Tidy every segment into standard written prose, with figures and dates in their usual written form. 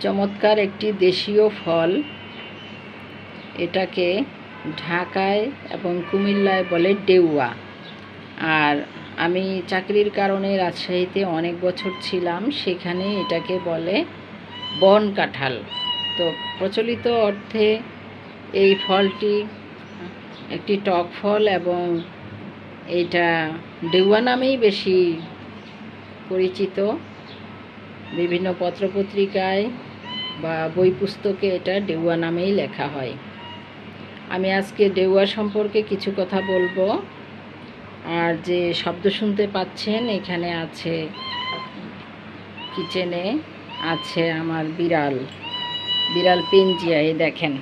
চমৎকার একটি দেশীয় ফল। এটাকে ঢাকায় এবং কুমিল্লায় বলে ডেউয়া। আর আমি চাকরির কারণে রাজশাহীতে অনেক বছর ছিলাম, সেখানে এটাকে বলে বন কাঁঠাল। তো প্রচলিত অর্থে এই ফলটি একটি টক ফল এবং এটা ডেউয়া নামেই বেশি পরিচিত। বিভিন্ন পত্রপত্রিকায় বা বই পুস্তকে এটা ডেউয়া নামেই লেখা হয়। আমি আজকে ডেউয়া সম্পর্কে কিছু কথা বলবো। আর যে শব্দ শুনতে পাচ্ছেন, এখানে আছে কিচেনে আছে আমার বিড়াল পেঞ্জিয়া। এই দেখেন,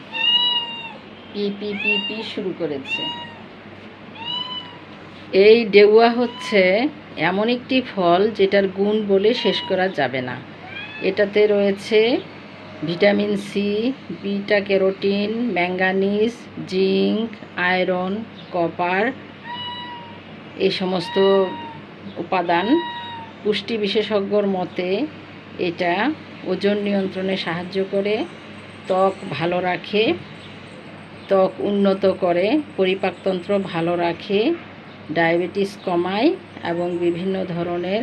পি পি পি পি শুরু করেছে। এই ডেউয়া হচ্ছে এমন একটি ফল যেটার গুণ বলে শেষ করা যাবে না। এটাতে রয়েছে vitamin C, beta carotene, manganese, zinc, iron, copper, এই সমস্ত উপাদান। পুষ্টি বিশেষজ্ঞর মতে এটা ওজন নিয়ন্ত্রণে সাহায্য করে, ত্বক ভালো রাখে, ত্বক উন্নত করে, পরিপাকতন্ত্র ভালো রাখে, ডায়াবেটিস কমায় এবং বিভিন্ন ধরনের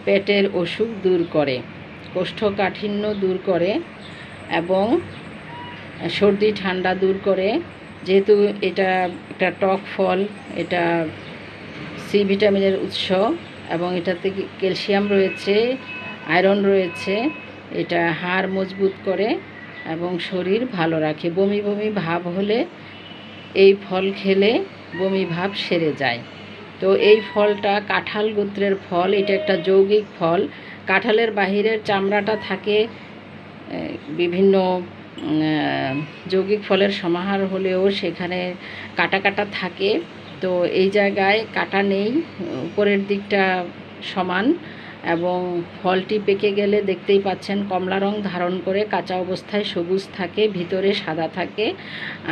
পেটের অসুখ দূর করে, কোষ্ঠকাঠিন্য দূর করে এবং সর্দি ঠান্ডা দূর করে। যেহেতু এটা একটা টক ফল, এটা সি ভিটামিনের উৎস এবং এটাতে ক্যালসিয়াম রয়েছে, আয়রন রয়েছে। এটা হাড় মজবুত করে এবং শরীর ভালো রাখে। বমি বমি ভাব হলে এই ফল খেলে বমি ভাব সেরে যায়। তো এই ফলটা কাঁঠাল গোত্রের ফল। এটা একটা যৌগিক ফল। কাঁঠালের বাহিরের চামড়াটা থাকে বিভিন্ন যৌগিক ফলের সমাহার হলেও সেখানে কাটা কাটা থাকে। তো এই জায়গায় কাটা নেই, উপরের দিকটা সমান এবং ফলটি পেকে গেলে দেখতেই পাচ্ছেন কমলা রং ধারণ করে, কাঁচা অবস্থায় সবুজ থাকে, ভিতরে সাদা থাকে।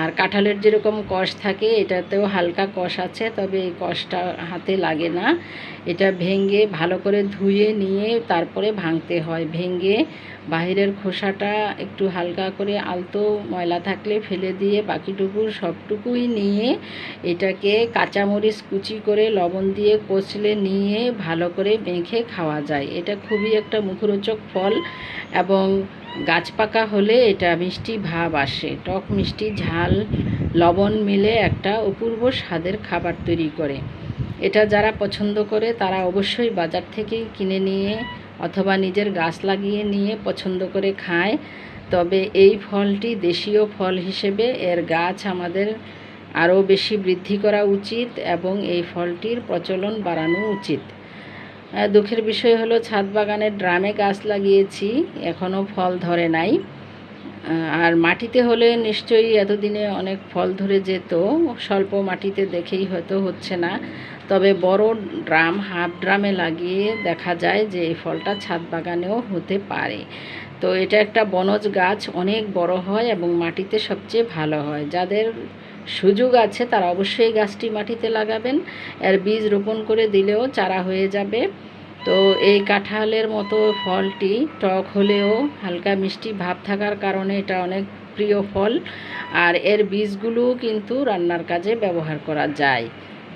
আর কাঁঠালের যেরকম কষ থাকে, এটাতেও হালকা কষ আছে, তবে এই কষটা হাতে লাগে না। এটা ভেঙে ভালো করে ধুয়ে নিয়ে তারপরে ভাঙতে হয়। ভেঙে বাহিরের খোসাটা একটু হালকা করে আলতো ময়লা থাকলে ফেলে দিয়ে বাকিটুকু সবটুকুই নিয়ে এটাকে কাঁচামরিচ কুচি করে লবণ দিয়ে কচলে নিয়ে ভালো করে মেখে খাওয়া যায়। এটা খুবই একটা মুখরোচক ফল এবং গাছ পাকা হলে এটা মিষ্টি ভাব আসে। টক মিষ্টি ঝাল লবণ মিলে একটা অপূর্ব স্বাদের খাবার তৈরি করে। এটা যারা পছন্দ করে তারা অবশ্যই বাজার থেকে কিনে নিয়ে অথবা নিজের গাছ লাগিয়ে নিয়ে পছন্দ করে খায়। তবে এই ফলটি দেশীয় ফল হিসেবে এর গাছ আমাদের আরও বেশি বৃদ্ধি করা উচিত এবং এই ফলটির প্রচলন বাড়ানো উচিত। দুঃখের বিষয় হলো ছাদ বাগানের ড্রামে গাছ লাগিয়েছি, এখনও ফল ধরে নাই। আর মাটিতে হলে নিশ্চয়ই এতদিনে অনেক ফল ধরে যেত, স্বল্প মাটিতে দেখেই হয়তো হচ্ছে না। তবে বড় ড্রাম, হাফ ড্রামে লাগিয়ে দেখা যায় যে এই ফলটা ছাদ বাগানেও হতে পারে। তো এটা একটা বনজ গাছ, অনেক বড় হয় এবং মাটিতে সবচেয়ে ভালো হয়। যাদের সুযোগ আছে তারা অবশ্যই গাছটি মাটিতে লাগাবেন। এর বীজ রোপণ করে দিলেও চারা হয়ে যাবে। তো এই কাঁঠালের মতো ফলটি টক হলেও হালকা মিষ্টি ভাব থাকার কারণে এটা অনেক প্রিয় ফল। আর এর বীজগুলোও কিন্তু রান্নার কাজে ব্যবহার করা যায়।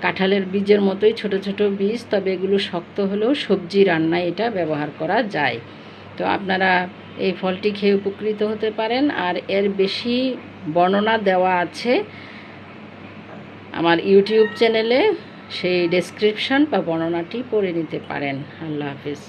কাঁঠালের বীজের মতোই ছোট ছোট বীজ, তবে এগুলো শক্ত হলেও সবজি রান্নায় এটা ব্যবহার করা যায়। তো আপনারা এই ফলটি খেয়ে উপকৃত হতে পারেন। আর এর বেশি বর্ণনা দেওয়া আছে আমার ইউটিউব চ্যানেলে, সেই ডেসক্রিপশন বা বর্ণনাটি পড়ে নিতে পারেন। আল্লাহ হাফিজ।